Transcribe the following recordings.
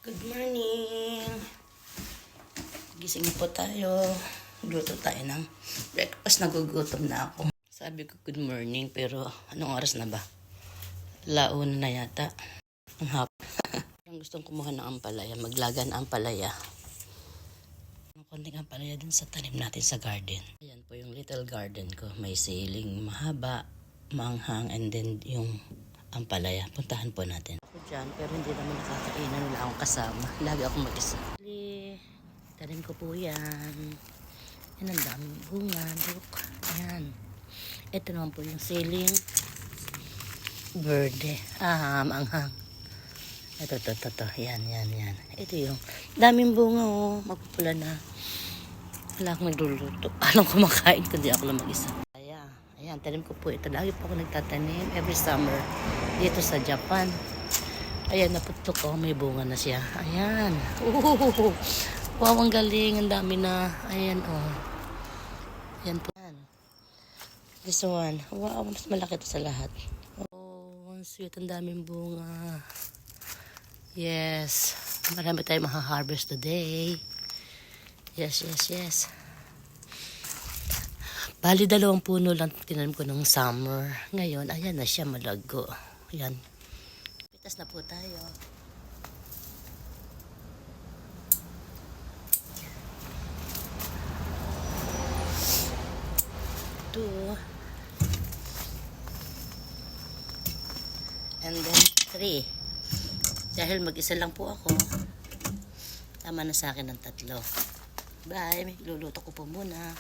Good morning! Gising po tayo. Luto tayo ng breakfast. Nagugutom na ako. Sabi ko good morning pero anong oras na ba? Launa na yata. Ang hapon. Ang gustong kumuha ng ampalaya. Maglaga ng ampalaya. Ang konting ampalaya dun sa tanim natin sa garden. Ayan po yung little garden ko. May ceiling mahaba, manghang, and then yung ampalaya. Puntahan po natin. Ako dyan, pero hindi naman nakakainan. Wala akong kasama. Lagi akong mag-isa. Tanim ko po yan. Yan ang daming bunga. Look. Ayan. Ito naman po yung ceiling. Verde. Manghang. Ito. Yan. Ito yung daming bunga oh. Magpupula na. Wala akong magluluto. Alam kumakain kundi ako lang mag-isa. Ayan, tanim ko po ito. Lagi po ako nagtatanim every summer dito sa Japan. Ayan, naputok ko. May bunga na siya. Ayan. Wow, ang galing. Ang dami na. Ayan, oh. Ayan po. This one. Wow, mas malaki ito sa lahat. Oh, ang sweet. Ang daming bunga. Yes. Marami tayong maha-harvest today. Yes. Bali, 2 puno lang tinanim ko nung summer. Ngayon, ayan na siya malago. Ayan. Pitas na po tayo. Two. And then 3. Dahil mag-isa lang po ako, tama na sa akin ng 3. Bye. Luluto ko po muna.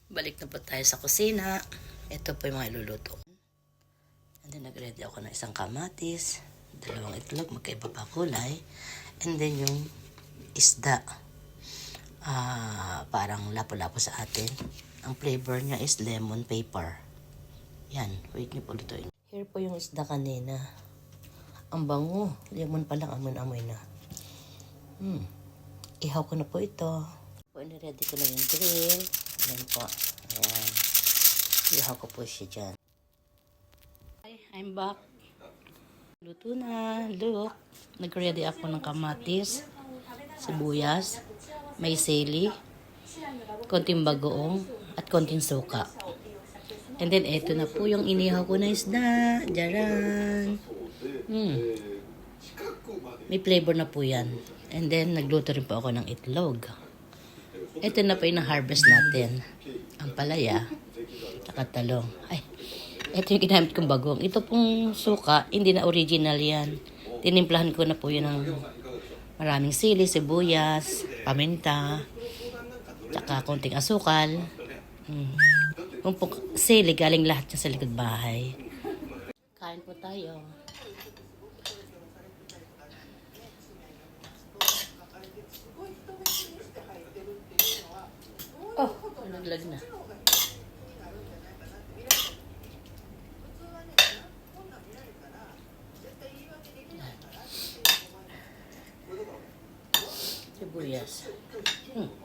Balik na po tayo sa kusina. Ito po yung mga iluluto. And then nag-ready ako ng isang kamatis, 2 itlog, magkaiba pa kulay. And then yung isda. Parang lapo-lapo sa atin. Ang flavor niya is lemon pepper. Yan, wait niyo po lutuin. Here po yung isda kanina. Ang bango. Lemon pa lang, amoy na. Ihaw ko na po ito. Ready ko na yung grill. Ayan po. Ayan. Ihaw ko po siya dyan. Hi, I'm back. Luto na. Look. Nag-ready ako ng kamatis, sibuyas, may sili, konting bagoong, at konting suka. And then, eto na po yung inihaw ko na isda. Diyan. May flavor na po yan. And then, nagluto rin po ako ng itlog. Ito na po yung harvest natin. Ang palaya, at talong. Ay, ito yung ginamit kong bagong. Ito pong suka, hindi na original yan. Tinimplahan ko na po yun ng maraming sili, sibuyas, paminta, tsaka konting asukal. Yung po sili, galing lahat niya sa likod bahay. Kain po tayo. Oh, naglag na. Sibuyas.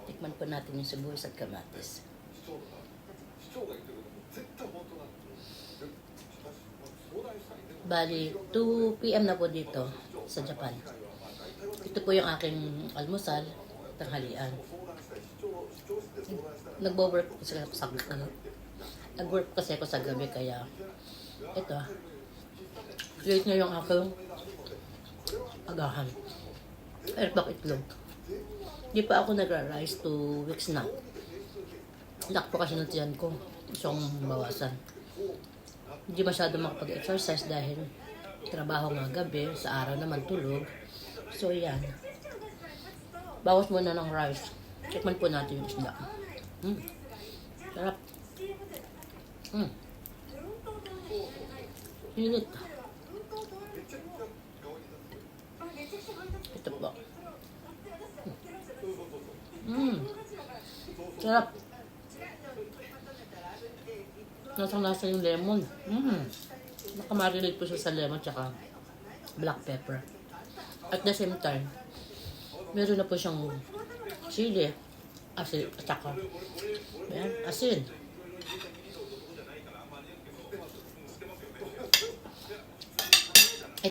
Tikman po natin yung sibuyas at kamatis. Bali, 2 PM na po dito sa Japan. Ito po yung aking almusal, tanghalian. Nagwo-work kasi ako sa nag-work kasi ako sa gabi kaya ito late na yung aking agahan. Erbak itlog. Di pa ako nagra-rise 2 weeks na. Lak po kasi ng tiyan ko. Gusto kong bawasan. Hindi masyado makapag-exercise dahil trabaho nga gabi, sa araw naman tulog. So yan. Bawas muna ng rice. Tikman po natin yung isda. Sarap. Init. Ito po. Sarap. Nasang-lasa yung lemon. Nakamarinate po siya sa lemon tsaka black pepper. At the same time, meron na po siyang chili, asin, at saka asin.